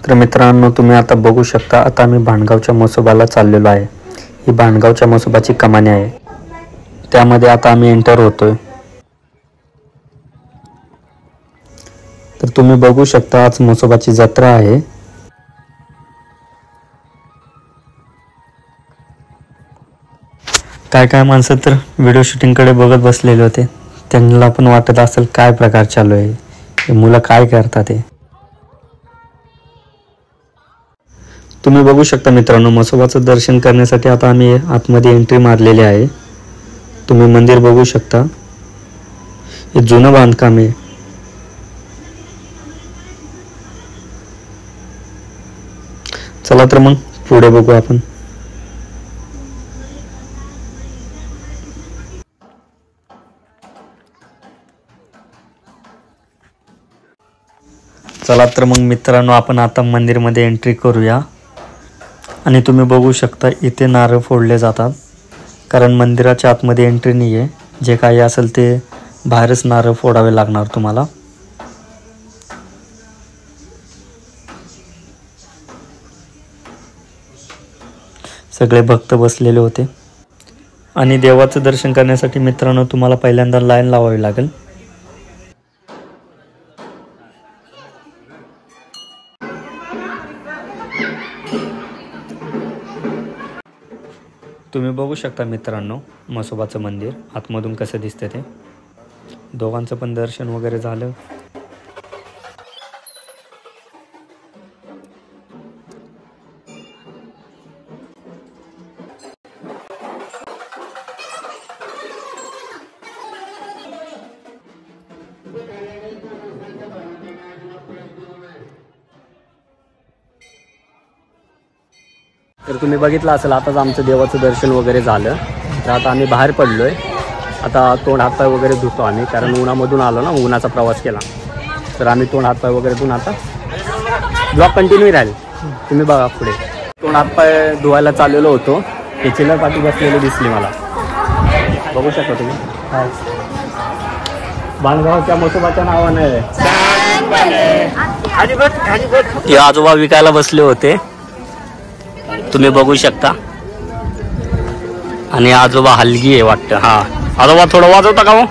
तर मित्रांनो, तुम्ही आता बघू शकता, आता आम्ही भांडगावच्या म्हसोबाला चाललेलो आहे। ही भांडगावच्या म्हसोबाची कमानी आहे, त्यामध्ये आता आम्ही एंटर होतोय। तर तुम्ही बघू शकता, आज म्हसोबाची जत्रा आहे। काय माणसं तर व्हिडिओ शूटिंगकडे बघत बसलेले होते। त्यांना पण वाटत असेल काय प्रकार चालू आहे, हे मुलं काय करतात ते। तुम्ही बघू शकता मित्रांनो, म्हसोबाचं दर्शन करण्यासाठी आता आम्ही आतमध्ये एंट्री मारलेली आहे। तुम्ही मंदिर बघू शकता, हे जुनं बांधकाम आहे। चला तर मग पुढे बघू आपण। चला तर मग मित्रांनो, आपण आता मंदिरमध्ये एंट्री करूया। आणि तुम्ही बघू शकता, इथे नारळ फोडले जातात, कारण मंदिराच्या आतमध्ये एंट्री नाही आहे। जे काही असेल ते बाहेरच नारळ फोडावे लागणार तुम्हाला। सगळे भक्त बसलेले होते। आणि देवाचं दर्शन करण्यासाठी मित्रांनो, तुम्हाला पहिल्यांदा लाईन लावावी लागेल। तुम्ही बघू शकता मित्रांनो, म्हसोबाचं मंदिर आतमधून कसं दिसतं ते। दोघांचं पण दर्शन वगैरे झालं। तर तुम्ही बघितलं असेल, आताच आमचं देवाचं दर्शन वगैरे झालं। तर आता आम्ही बाहेर पडलोय। आता तोंड हातपाय वगैरे धुतो आम्ही, कारण उन्हामधून आलो ना, उन्हाचा प्रवास केला। तर आम्ही तोंड हातपाय वगैरे धुवून आता ब्लॉग कंटिन्यू राहील। तुम्ही बघा पुढे। तोंड हातपाय धुवायला चाललेलो होतो, ते चिल्लर पाठी बसलेली दिसली मला, बघू शकता तुम्ही। भांडगावच्या म्हसोबाच्या नावाने हे आजोबा विकायला बसले होते, तुम्ही बघू शकता। आणि आजोबा हलगी आहे वाटतं। हा आजोबा थोडं वाजवता का हो?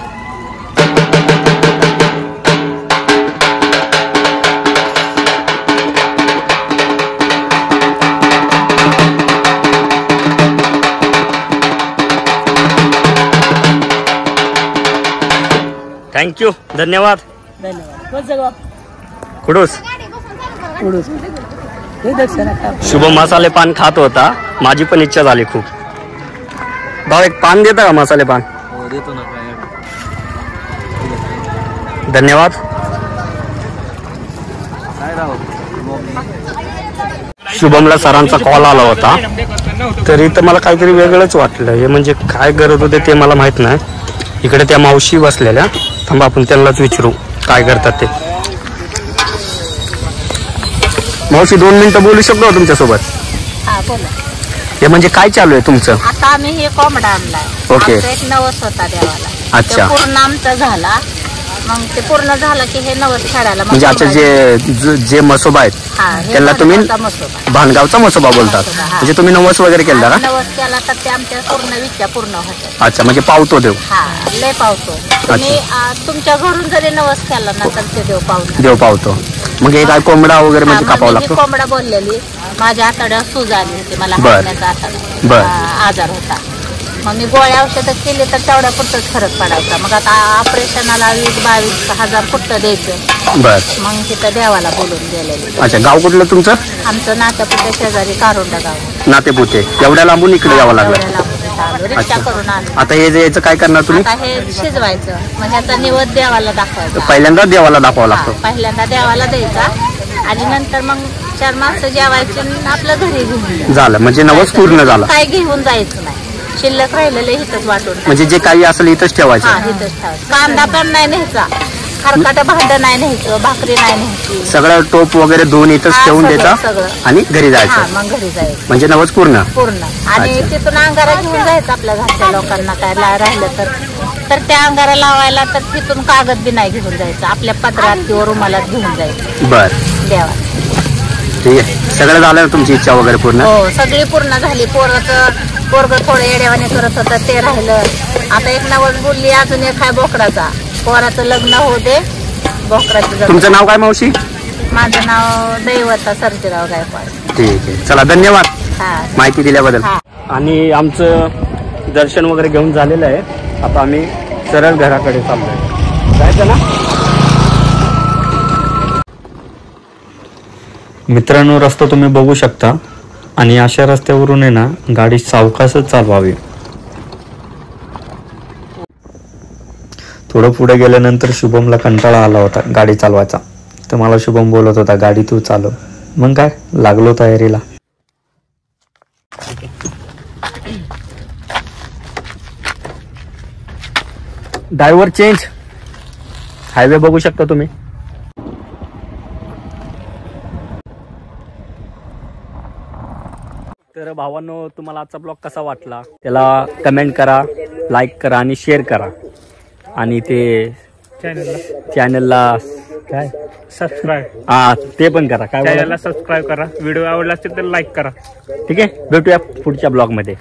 थँक्यू, धन्यवाद। खुडूस शुभ मसाले पान खात होता, माझी पण इच्छा झाली खूप। भाऊ एक पान देता का, मसाले पान? हो देतो ना। धन्यवाद। शुभमला सरांचा कॉल आला होता, तरी तर मला काहीतरी वेगळंच वाटलं। हे म्हणजे काय करत होते ते मला माहित नाही। इकडे त्या मावशी बसलेल्या, थांबा आपण त्यांनाच विचारू काय करतात ते। मावशी 2 मिनिटं बोलू शकतो तुमच्यासोबत? हा बोला। हे म्हणजे काय चालू आहे तुमचं? आता आम्ही हे कोंबडा आणलाय। ओके। एक नवस होता देवाला। अच्छा। पूर्ण आमचा झाला, मग ते पूर्ण झालं की हे नवस फेडायला। म्हणजे आता जे म्हसोबा आहेत त्याला तुम्ही भांडगावचा म्हसोबा बोलतात, म्हणजे तुम्ही नवस वगैरे केला का? नवस केला तर ते आमच्या पूर्ण इच्छा पूर्ण होतात। अच्छा, म्हणजे पावतो देव? हा, लय पावतो। तुम्ही तुमच्या घरून जरी नवस केला ना तर ते देव पावतो। मग हे काय कोंबडा वगैरे म्हणजे कापावं लागतो? कोंबडा बोललेली, माझ्या आतड्यात सूज आली होती, मला हातण्याचा आजार होता। मग मी गोळ्या औषधं केली तर तेवढ्या पुरतच फरक पडायचा। मग आता ऑपरेशनाला 20-22 हजार कुठं द्यायचं। मग तिथं देवाला बोलून गेलेली। अच्छा, गाव कुठलं तुमचं? आमचं नातेपुते शेजारी कारोंडा गाव। नातेपुते एवढ्या लांबून इकडे यावं लागलं? रिक्षा करून आलो। आता हे याचं काय करणार तुम्ही? आता हे शिजवायचं, मग ह्याचा निवद देवाला दाखवायचा। पहिल्यांदा देवाला दाखवावा लागतो? पहिल्यांदा देवाला द्यायचा, आणि नंतर मग 4 माणसं जेवायचे, आपलं घरी घेऊन झालं। म्हणजे नवस पूर्ण झाला? काय घेऊन जायचं नाही, शिल्लक राहिलेलं इथंच वाटून। म्हणजे जे काही असेल इथंच ठेवायचं? इथंच ठेवायचं। कांदा पण नाही न्यायचा, खरकाटं भांड नाही न्यायचं, भाकरी नाही न्यायची, सगळं टोप वगैरे धुवून इथंच ठेवून द्यायचा आणि घरी जायचं। मग घरी जायचं, म्हणजे नवस पूर्ण? आणि तिथून अंगारा घेऊन जायचं आपल्या घरच्या लोकांना काय राहिलं तर त्या अंगारा लावायला तर तिथून कागद बी नाही घेऊन जायचं, आपल्या पत्रात किंवा रुमालात घेऊन जायचं। बर। देवा ठीक आहे. सगळं झालं तुमची इच्छा वगैरे पूर्ण? हो सगळी पूर्ण झाली. पोरग थोडं येड्यावाने करत होतं ते राहिलं. आता एक नवस बोलली, अजून एक आहे बोकडाचा. पोराचं लग्न होऊ दे, बोकडाचं. तुमचं नाव काय मावशी? माझं नाव दैवता सर्जेराव गायकवाड. ठीक आहे, चला धन्यवाद हा माहिती दिल्याबद्दल. हा. आणि आमचं दर्शन वगैरे घेऊन झालेलं आहे. आता आम्ही सरळ घराकडे चाललोय. जायचं ना मित्रांनो? रस्ता तुम्ही बघू शकता आणि अशा रस्त्यावरून आहे ना गाडी सावकाशच चालवावी. थोडं पुढे गेल्यानंतर शुभमला कंटाळा आला होता गाडी चालवायचा. तर मला शुभम बोलत होता गाडी तू चालव. मग काय लागलो तयारीला. Driver change. हायवे बघू शकता तुम्ही. तर भावांनो, तुम्हाला आजचा ब्लॉग कसा वाटला त्याला कमेंट करा, लाईक करा आणि शेअर करा. आणि ते चॅनलला काय सबस्क्राईब ते पण करा. काय चॅनलला सबस्क्राईब करा. व्हिडिओ आवडला असेल तर लाईक करा. ठीक आहे, भेटूया पुढच्या ब्लॉग मध्ये.